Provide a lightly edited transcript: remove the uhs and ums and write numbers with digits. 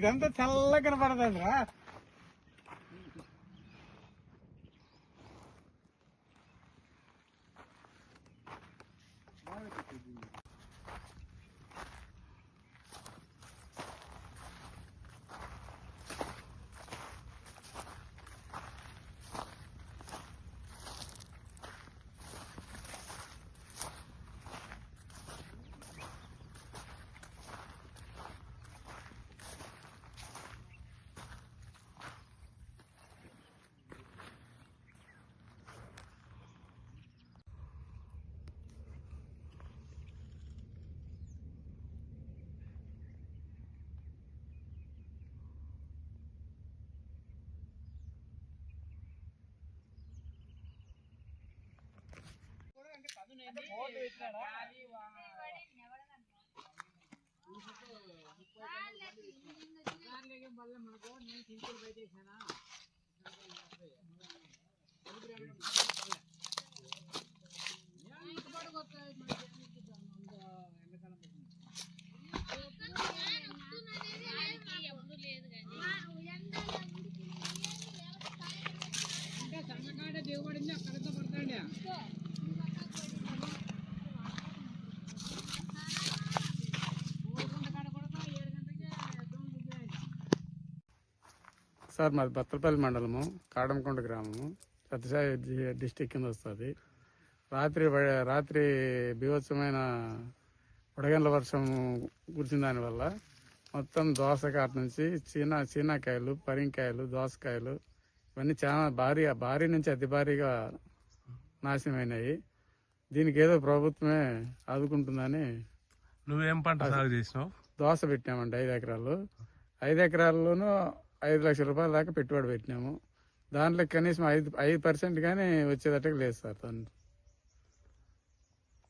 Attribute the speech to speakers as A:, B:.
A: ఇదంతా చల్లగా కనపడదండి రా. దిగుబడింది అక్కడ పడతాండి. సార్ మాది బత్తలపల్లి మండలము, కాడంకొండ గ్రామము, సత్యసాయి డిస్టిక్ కింద వస్తుంది. రాత్రి బీభత్సమైన వడగండ్ల వర్షం కురిసిన దానివల్ల మొత్తం దోసకాయ నుంచి చీనాకాయలు, పరింకాయలు, దోసకాయలు ఇవన్నీ చాలా భారీ నుంచి అతి భారీగా నాశనమైనాయి. దీనికి ఏదో ప్రభుత్వమే ఆదుకుంటుందని.
B: నువ్వేం పంట సాగు చేసినావు?
A: దోస పెట్టినామండి 5 ఎకరాలు. 5 ఎకరాల్లోనూ 5 లక్షల రూపాయల దాకా పెట్టుబడి పెట్టినాము. దాంట్లో కనీసం 5% కానీ వచ్చేటట్టుగా లేదు సార్.